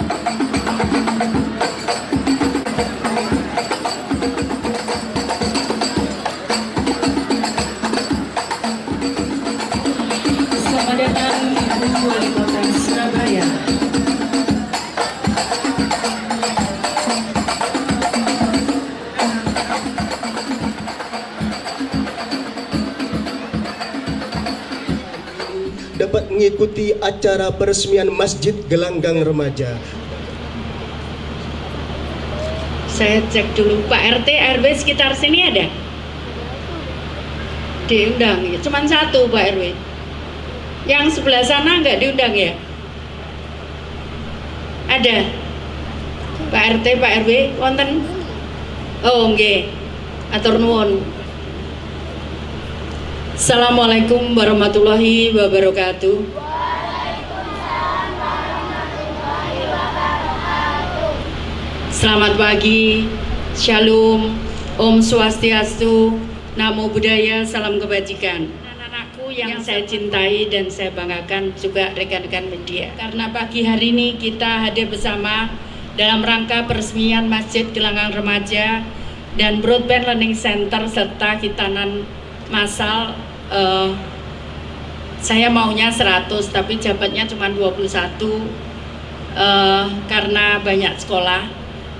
Selamat datang Ibu Wali Kota Surabaya. Dapat mengikuti acara peresmian Masjid Gelanggang Remaja. Saya cek dulu, Pak RT, RW sekitar sini ada? Diundang, ya. Cuman satu Pak RW. Yang sebelah sana nggak diundang ya? Ada? Pak RT, Pak RW, wonten? Oh, nggih. Atur nuwun. Assalamualaikum warahmatullahi wabarakatuh. Selamat pagi, Shalom, Om Swastiastu, Namo Buddhaya, Salam Kebajikan. Anak-anakku yang saya cintai dan saya banggakan juga rekan-rekan media. Karena pagi hari ini kita hadir bersama dalam rangka peresmian Masjid Gelanggang Remaja dan Broadband Learning Center serta khitanan massal. Saya maunya 100 tapi jabatnya cuma 21 karena banyak sekolah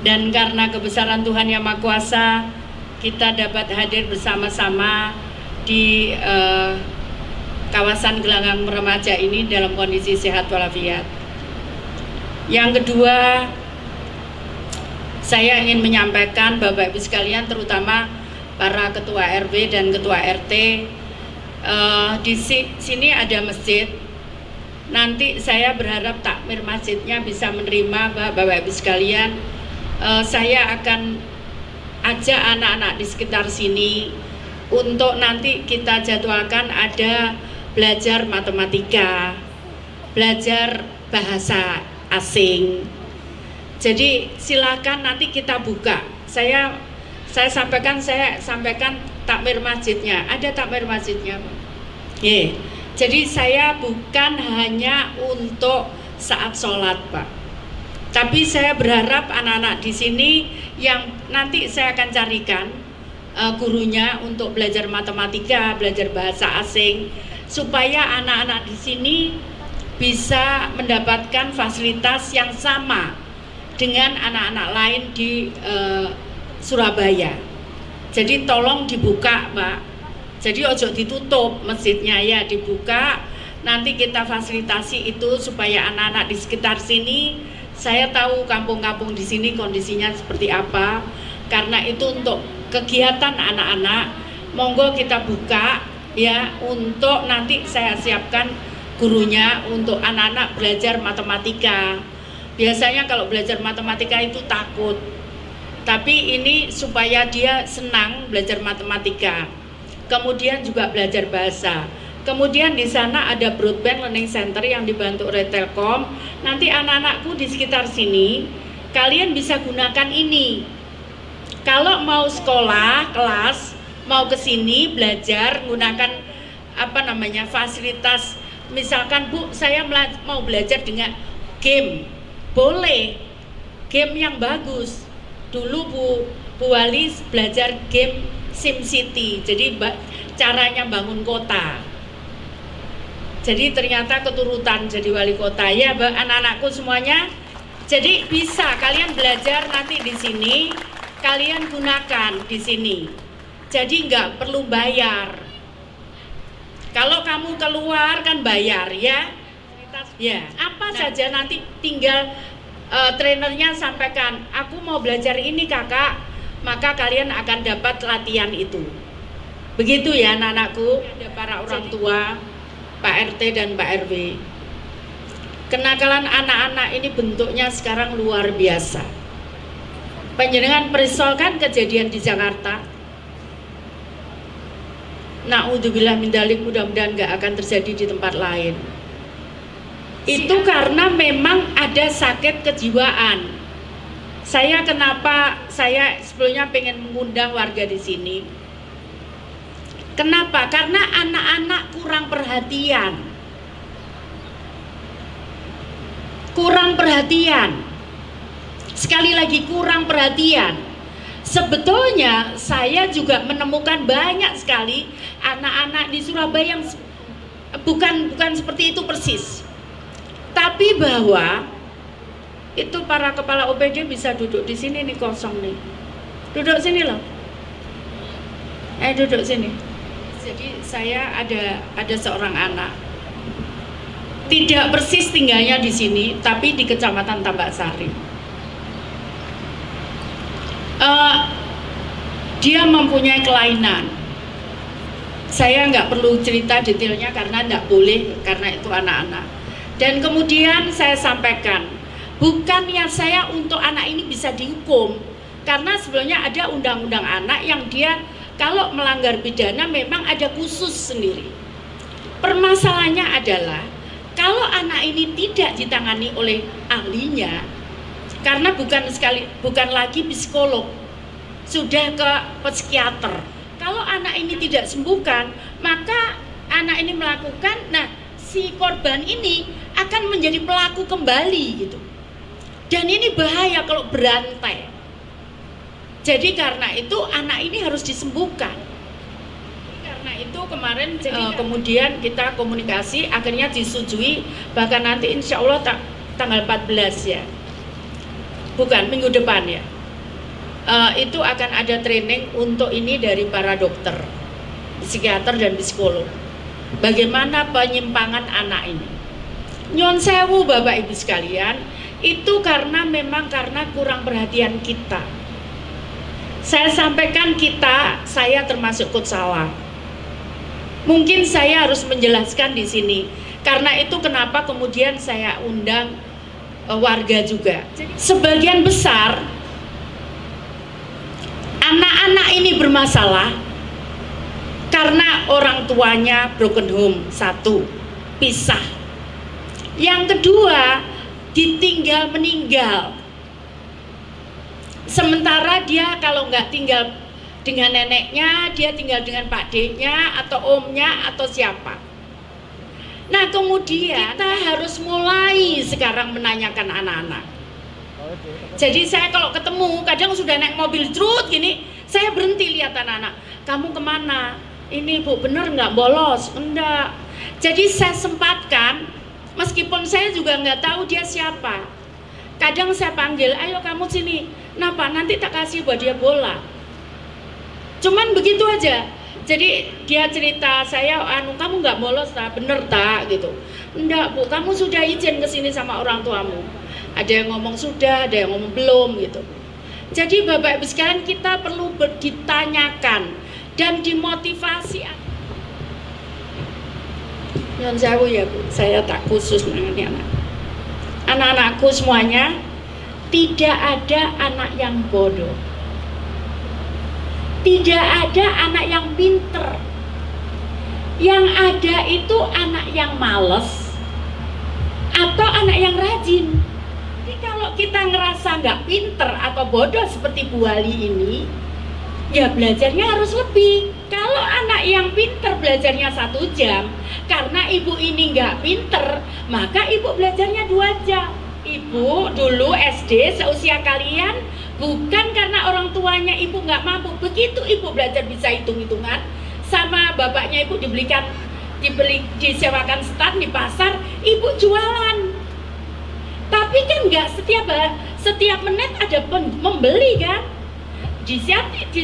dan karena kebesaran Tuhan Yang Maha Kuasa kita dapat hadir bersama-sama di kawasan Gelanggang Remaja ini dalam kondisi sehat walafiat. Yang kedua, saya ingin menyampaikan Bapak Ibu sekalian, terutama para ketua RW dan ketua RT, di sini ada masjid. Nanti saya berharap takmir masjidnya bisa menerima Bapak Ibu sekalian. Saya akan ajak anak-anak di sekitar sini untuk nanti kita jadwalkan ada belajar matematika, belajar bahasa asing. Jadi silakan nanti kita buka. Saya sampaikan takmir masjidnya. Ada takmir masjidnya, Pak. Jadi saya bukan hanya untuk saat sholat, Pak. Tapi saya berharap anak-anak di sini yang nanti saya akan carikan gurunya untuk belajar matematika, belajar bahasa asing, supaya anak-anak di sini bisa mendapatkan fasilitas yang sama dengan anak-anak lain di Surabaya. Jadi tolong dibuka, Pak. Jadi ojo ditutup masjidnya, ya dibuka. Nanti kita fasilitasi itu supaya anak-anak di sekitar sini, saya tahu kampung-kampung di sini kondisinya seperti apa. Karena itu untuk kegiatan anak-anak, monggo kita buka ya, untuk nanti saya siapkan gurunya untuk anak-anak belajar matematika. Biasanya kalau belajar matematika itu takut. Tapi ini supaya dia senang belajar matematika. Kemudian juga belajar bahasa. Kemudian di sana ada Broadband Learning Center yang dibantu oleh Telkom. Nanti anak-anakku di sekitar sini, kalian bisa gunakan ini. Kalau mau sekolah, kelas, mau ke sini belajar, gunakan fasilitas. Misalkan, Bu, saya mau belajar dengan game. Boleh. Game yang bagus. Dulu Bu Wali belajar game SimCity, jadi caranya bangun kota. Jadi ternyata keturutan jadi wali kota ya, anak-anakku semuanya. Jadi bisa kalian belajar nanti di sini, kalian gunakan di sini. Jadi nggak perlu bayar. Kalau kamu keluar kan bayar ya. Ya, apa saja nanti tinggal trainernya sampaikan, aku mau belajar ini kakak, maka kalian akan dapat latihan itu. Begitu ya anak-anakku. Ada para orang tua, Pak RT dan Pak RW. Kenakalan anak-anak ini bentuknya sekarang luar biasa. Panjenengan perisolkan kejadian di Jakarta. Na'udzubillah min dzalik, mudah-mudahan nggak akan terjadi di tempat lain. Itu karena memang ada sakit kejiwaan. Kenapa saya sebelumnya pengen mengundang warga di sini? Kenapa? Karena anak-anak kurang perhatian. Kurang perhatian. Sekali lagi kurang perhatian. Sebetulnya saya juga menemukan banyak sekali anak-anak di Surabaya yang bukan seperti itu persis. Tapi bahwa itu para kepala OPD bisa duduk di sini nih, kosong nih. Duduk sini loh. Duduk sini. Jadi saya ada seorang anak. Tidak persis tinggalnya di sini, tapi di Kecamatan Tambak Sari. Dia mempunyai kelainan. Saya nggak perlu cerita detailnya karena nggak boleh, karena itu anak-anak. Dan kemudian saya sampaikan, bukan niat saya untuk anak ini bisa dihukum, karena sebelumnya ada undang-undang anak yang dia kalau melanggar pidana memang ada khusus sendiri. Permasalahannya adalah kalau anak ini tidak ditangani oleh ahlinya, karena bukan lagi psikolog, sudah ke psikiater. Kalau anak ini tidak sembuhkan, maka anak ini melakukan, nah si korban ini akan menjadi pelaku kembali gitu. Dan ini bahaya kalau berantai. Jadi karena itu anak ini harus disembuhkan. Karena itu kemarin kemudian kita komunikasi, akhirnya disetujui, bahkan nanti insya Allah tanggal 14 ya, bukan minggu depan ya, itu akan ada training untuk ini dari para dokter, psikiater dan psikolog, bagaimana penyimpangan anak ini. Nyon sewu Bapak Ibu sekalian, itu memang karena kurang perhatian kita. Saya sampaikan saya termasuk ikut salah. Mungkin saya harus menjelaskan di sini. Karena itu kenapa kemudian saya undang warga juga. Sebagian besar anak-anak ini bermasalah karena orang tuanya broken home, satu, pisah. Yang kedua, ditinggal meninggal. Sementara dia kalau nggak tinggal dengan neneknya, dia tinggal dengan Pak D-nya atau omnya atau siapa. Nah kemudian kita harus mulai sekarang menanyakan anak-anak. Jadi saya kalau ketemu, kadang sudah naik mobil trut gini, saya berhenti lihat anak-anak. Kamu kemana? Ini Bu, bener nggak bolos? Enggak. Jadi saya sempatkan, meskipun saya juga nggak tahu dia siapa. Kadang saya panggil, ayo kamu sini. Nah Pak, nanti tak kasih buat dia bola. Cuman begitu aja. Jadi dia cerita, saya kamu nggak bolos tak? Bener tak? Gitu. Enggak Bu, kamu sudah izin ke sini sama orang tuamu. Ada yang ngomong sudah, ada yang ngomong belum gitu. Jadi Bapak Ibu sekalian, kita perlu ditanyakan dan dimotivasi. Nyon sewu ya Bu, saya tak khusus menangani anak. Anak-anakku semuanya, tidak ada anak yang bodoh. Tidak ada anak yang pinter. Yang ada itu anak yang males atau anak yang rajin. Jadi kalau kita ngerasa nggak pinter atau bodoh seperti Bu Wali ini, ya belajarnya harus lebih. Kalau anak yang pinter belajarnya 1 jam, karena ibu ini nggak pinter, maka ibu belajarnya 2 jam. Ibu dulu SD seusia kalian, bukan karena orang tuanya ibu nggak mampu. Begitu ibu belajar bisa hitung-hitungan, sama bapaknya ibu disewakan stand di pasar, ibu jualan. Tapi kan nggak setiap menit ada membeli kan. Di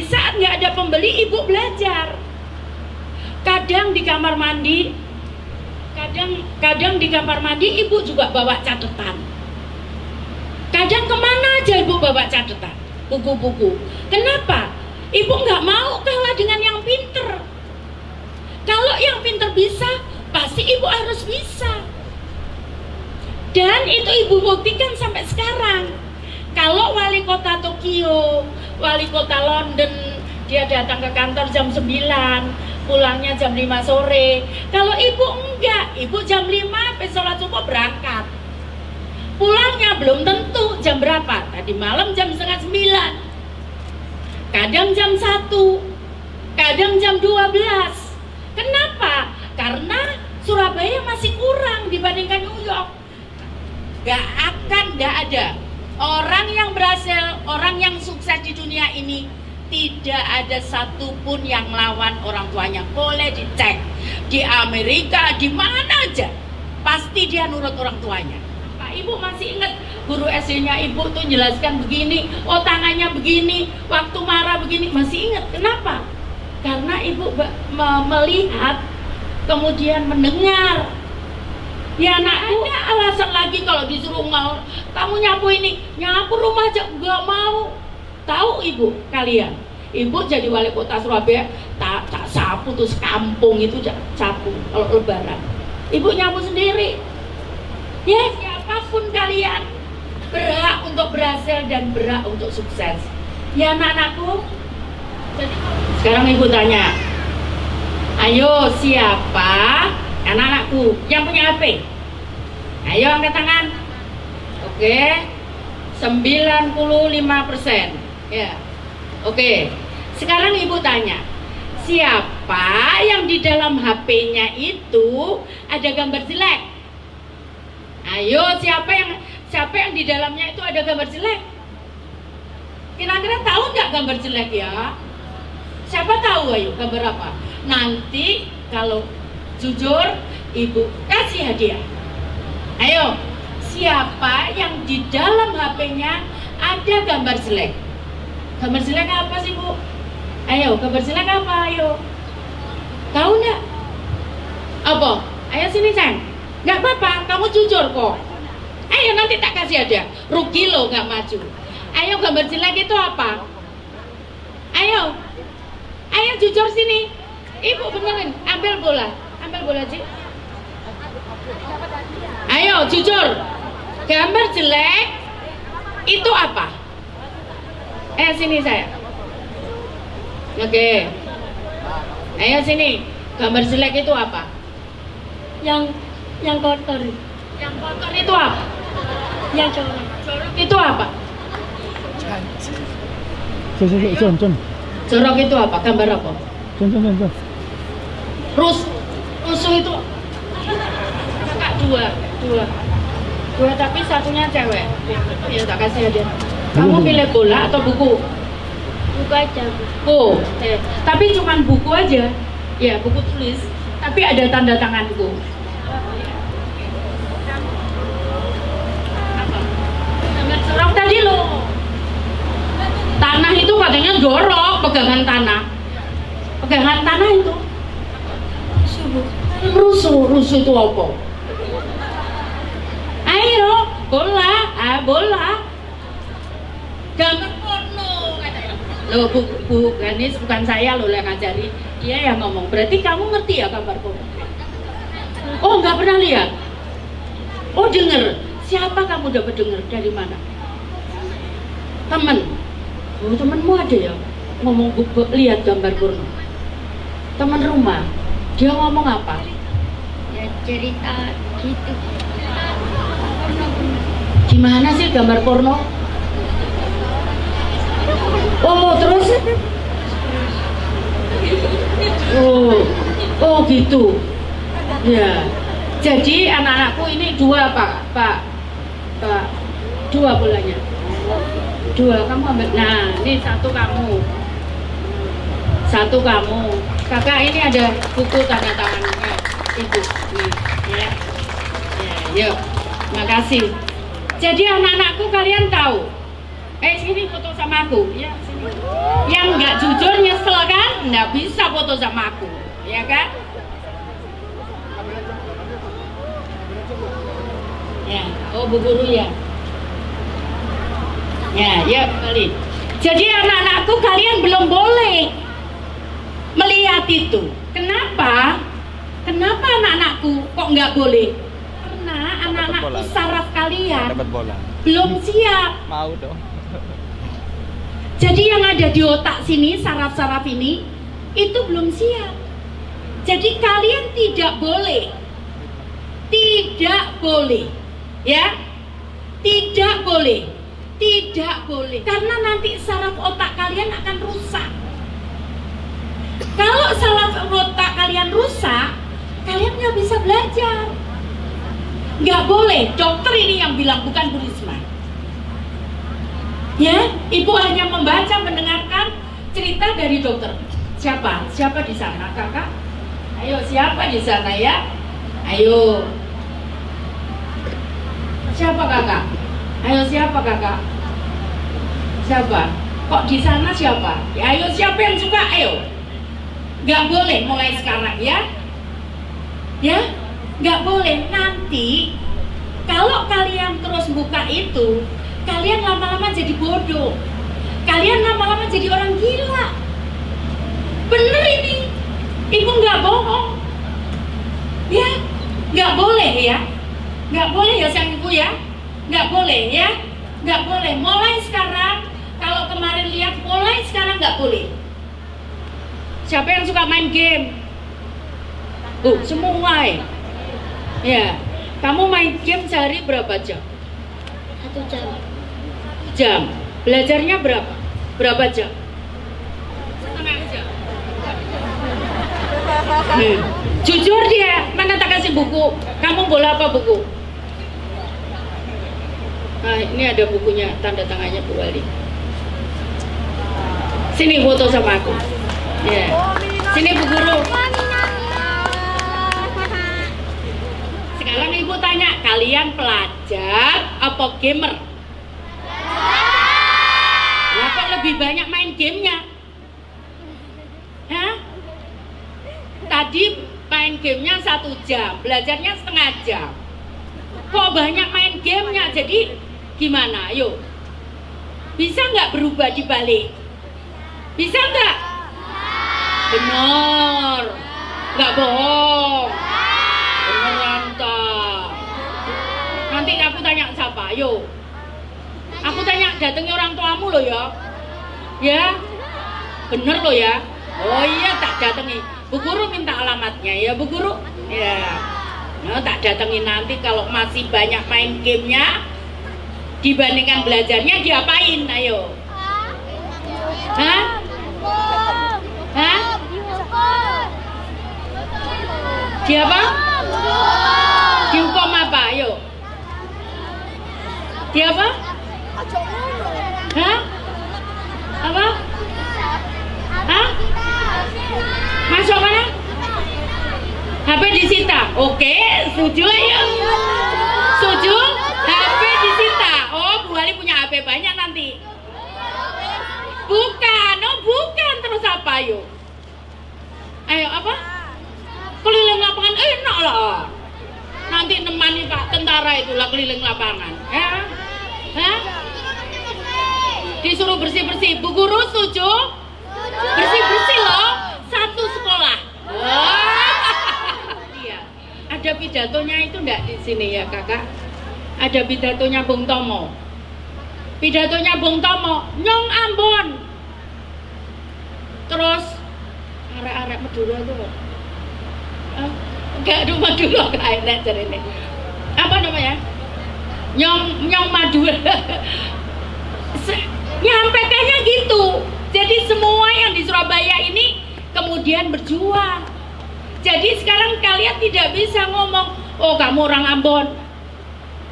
saat nggak ada pembeli, ibu belajar. Kadang di kamar mandi, kadang di kamar mandi ibu juga bawa catatan. Kadang kemana aja ibu bawa catatan, buku-buku. Kenapa? Ibu nggak mau kalah dengan yang pinter. Kalau yang pinter bisa, pasti ibu harus bisa. Dan itu ibu buktikan sampai sekarang. Kalau wali kota Tokyo, wali kota London, dia datang ke kantor jam 9, pulangnya jam 5 sore. Kalau ibu enggak, ibu jam 5 sampai sholat subuh berangkat. Pulangnya belum tentu jam berapa, tadi malam jam setengah 9, kadang jam 1, kadang jam 12. Kenapa? Karena Surabaya masih kurang dibandingkan New York. Gak ada Orang yang berhasil, orang yang sukses di dunia ini tidak ada satupun yang lawan orang tuanya. Boleh dicek di Amerika, di mana aja, pasti dia nurut orang tuanya. Pak, Ibu masih ingat guru SD-nya Ibu tuh jelaskan begini, oh tangannya begini, waktu marah begini, masih ingat? Kenapa? Karena Ibu melihat, kemudian mendengar. Ya nak, ada alasan lagi kalau disuruh kamu nyapu ini, nyapu rumah aja nggak mau. Tahu Ibu kalian, Ibu jadi wali kota Surabaya, tak sapu tuh kampung itu sapu kalau lebaran. Ibu nyapu sendiri. Ya siapapun kalian berhak untuk berhasil dan berhak untuk sukses. Ya anak-anakku. Jadi sekarang Ibu tanya, ayo siapa anak-anakku yang punya HP? Ayo angkat tangan. Oke, 95%. Ya. Oke. Sekarang Ibu tanya, siapa yang di dalam HP-nya itu ada gambar jelek? Ayo, siapa yang di dalamnya itu ada gambar jelek? Kira-kira tahu nggak gambar jelek ya? Siapa tahu? Ayo, gambar apa? Nanti kalau jujur, Ibu kasih hadiah. Ayo, siapa yang di dalam HP-nya ada gambar jelek? Gambar jelek apa sih, Bu? Ayo, gambar jelek apa? Ayo. Tahu nggak? Apa? Ayo sini, Sayang. Nggak apa-apa, kamu jujur kok. Ayo nanti tak kasih hadiah. Rugi lo nggak maju. Ayo, gambar jelek itu apa? Ayo. Ayo jujur sini. Ibu benerin, ambil bola. Ambil bola, Cik. Ayo jujur, gambar jelek itu apa? Sini saya. Oke. Ayo sini, gambar jelek itu apa? Yang kotor. Yang kotor itu apa? Yang jorok. Jorok itu apa? John. Jorok itu apa? Gambar apa? John. Rusuh itu kakak dua tapi satunya cewek. Ya tak kasih hadiah. Kamu pilih bola atau buku? Buku aja. Buku. Tapi cuman buku aja. Ya buku tulis. Tapi ada tanda tanganku. Apa? Gambar jorok tadi lo. Tanah itu katanya jorok, pegangan tanah. Pegangan tanah itu. Rusuh itu apa? Ayo, bola. Gambar porno katanya. Loh, Bu Ganis, bukan saya loh yang ngajari. Dia yang ngomong. Berarti kamu ngerti ya gambar porno? Oh, nggak pernah lihat? Oh, denger. Siapa kamu dapat denger? Dari mana? Temen. Oh, temenmu ada ya? Ngomong lihat gambar porno. Teman rumah. Dia ngomong apa? Ya cerita gitu. Gimana sih gambar porno? Oh terus? Oh gitu. Ya. Jadi anak-anakku ini dua Pak. Dua bolanya. Dua kamu ambil. Nah ini satu kamu. Kakak ini ada buku tanda tangannya Ibu. Nih, ya. Yuk. Makasih. Jadi anak-anakku kalian tahu. Sini foto sama aku. Ya, sini. Yang nggak jujur nyesel kan? Nggak bisa foto sama aku, ya kan? Ya. Oh, Bu Guru ya. Ya, kembali. Jadi anak-anakku kalian belum boleh melihat itu. Kenapa? Kenapa anak-anakku kok nggak boleh? Karena anak-anakku saraf kalian belum siap. Mau dong. Jadi yang ada di otak sini, saraf-saraf ini, itu belum siap. Jadi kalian tidak boleh, ya, tidak boleh, karena nanti saraf otak kalian akan rusak. Kalau saraf otak kalian rusak, kalian nggak bisa belajar. Nggak boleh, dokter ini yang bilang, bukan Bu Risma. Ya, ibu hanya membaca, mendengarkan cerita dari dokter. Siapa? Siapa di sana, kakak? Ayo, siapa di sana ya? Ayo. Siapa kakak? Ayo, siapa kakak? Siapa? Kok di sana siapa? Ya, ayo, siapa yang suka? Ayo. Nggak boleh mulai sekarang ya. Ya, nggak boleh. Nanti kalau kalian terus buka itu, kalian lama-lama jadi bodoh. Kalian lama-lama jadi orang gila. Bener ini, ibu nggak bohong. Ya, nggak boleh ya. Nggak boleh ya sang ibu ya. Nggak boleh ya. Nggak boleh. Mulai sekarang, kalau kemarin lihat, mulai sekarang nggak boleh. Siapa yang suka main game? Semua ya. Ya, kamu main game sehari berapa jam? 1 jam. Jam. Belajarnya berapa? Berapa jam? Setengah jam. Jujur dia, mana tak kasih buku? Kamu bola apa buku? Nah, ini ada bukunya, tanda tangannya Bu Wali. Sini foto sama aku. Ya. Sini Bu Guru. Sekarang ibu tanya, kalian pelajar apa gamer? Lah kok lebih banyak main gamenya? Hah? Tadi main gamenya 1 jam, belajarnya setengah jam. Kok banyak main gamenya? Jadi gimana? Ayo, bisa nggak berubah dibalik? Bisa nggak? Benar, nggak bohong. Beneran tak? Nanti aku tanya siapa? Ayo, aku tanya, datangi orang tuamu loh ya. Ya, bener loh ya. Oh iya, tak datangi. Bu Guru minta alamatnya ya Bu Guru. Ya, nah, tak datangi. Nanti kalau masih banyak main gamenya dibandingkan belajarnya, diapain? Ayo. Hah? Hah? Di apa? Dihukum apa? Ayo. Di apa? Hah? Apa? Hah? Masuk mana? HP disita. Oke, setuju ya? Setuju? HP disita. Oh, Bu Wali punya HP banyak nanti. Bukan, oh bukan. Terus apa yuk? Ayo apa? Keliling lapangan, enak lah. Nanti nemani Pak tentara itulah keliling lapangan. Ya? Hah? Disuruh bersih-bersih. Bu Guru setuju? Bersih-bersih loh. Satu sekolah. Iya. Ada pidatonya itu enggak di sini ya kakak? Ada pidatonya Bung Tomo. Pidatonya Bung Tomo, Nyong Ambon. Terus arek-arek Madura itu kok. Enggak ada Madura kayaknya ini. Apa namanya? Nyong Madura. Nyampaikannya gitu. Jadi semua yang di Surabaya ini kemudian berjuang. Jadi sekarang kalian tidak bisa ngomong, oh kamu orang Ambon,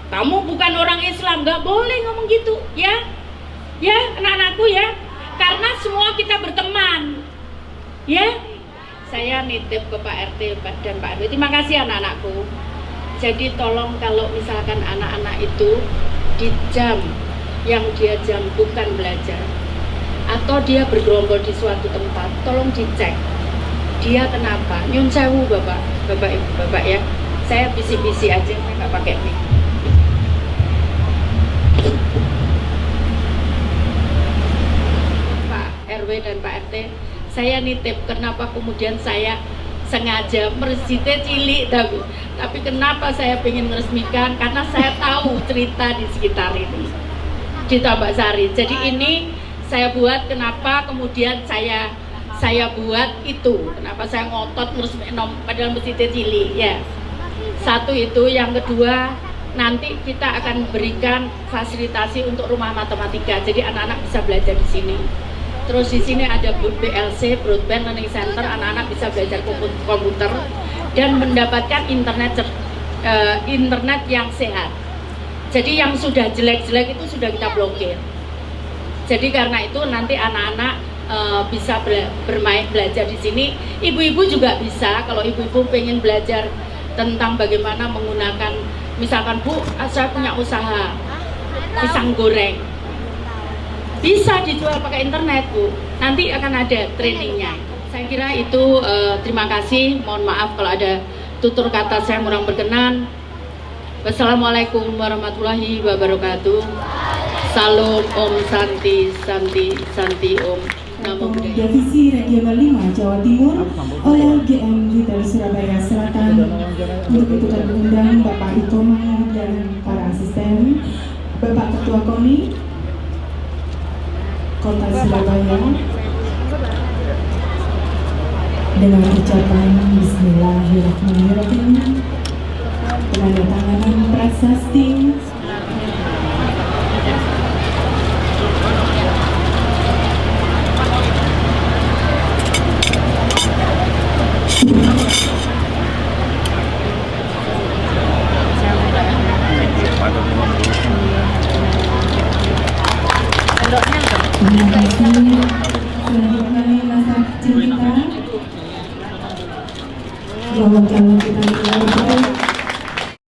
kamu bukan orang Islam. Nggak boleh ngomong gitu ya. Ya anak-anakku ya. Karena semua kita berteman. Ya. Saya nitip ke Pak RT dan Pak RW. Terima kasih anak-anakku. Jadi tolong kalau misalkan anak-anak itu di jam yang dia jam bukan belajar atau dia bergerombol di suatu tempat, tolong dicek dia kenapa. Nyun sewu bapak ibu bapak ya, saya bisik-bisik aja, saya nggak pakai mic. Pak RW dan Pak RT, saya nitip kenapa kemudian saya sengaja meresite cilik tapi kenapa saya ingin meresmikan, karena saya tahu cerita di sekitar ini di Tambak Sari. Jadi ini saya buat, kenapa kemudian saya buat itu, kenapa saya ngotot meresmikan padahal meresite cilik ya. Satu itu, yang kedua nanti kita akan berikan fasilitasi untuk rumah matematika, jadi anak-anak bisa belajar di sini. Terus di sini ada BLC, Broadband Learning Center, anak-anak bisa belajar komputer dan mendapatkan internet yang sehat. Jadi yang sudah jelek-jelek itu sudah kita blokir. Jadi karena itu nanti anak-anak bisa belajar di sini. Ibu-ibu juga bisa, kalau ibu-ibu pengen belajar tentang bagaimana menggunakan, misalkan Bu, saya punya usaha pisang goreng, bisa dijual pakai internet Bu, nanti akan ada trainingnya. Saya kira itu, terima kasih, mohon maaf kalau ada tutur kata saya kurang berkenan. Wassalamualaikum warahmatullahi wabarakatuh. Salam Om Santi Santi Santi Om. Namo Buddhaya. Divisi Regional 5 Jawa Timur oleh GM Retail Surabaya Selatan. Untuk itu kami mengundang Bapak Ito Mahmud dan para asisten, Bapak Ketua KONI Kota Surabaya, dengan ucapan Bismillahirrahmanirrahim, penandatanganan prasasti Terima kasih. Selanjutnya masa kecil kita, bahwa kalau kita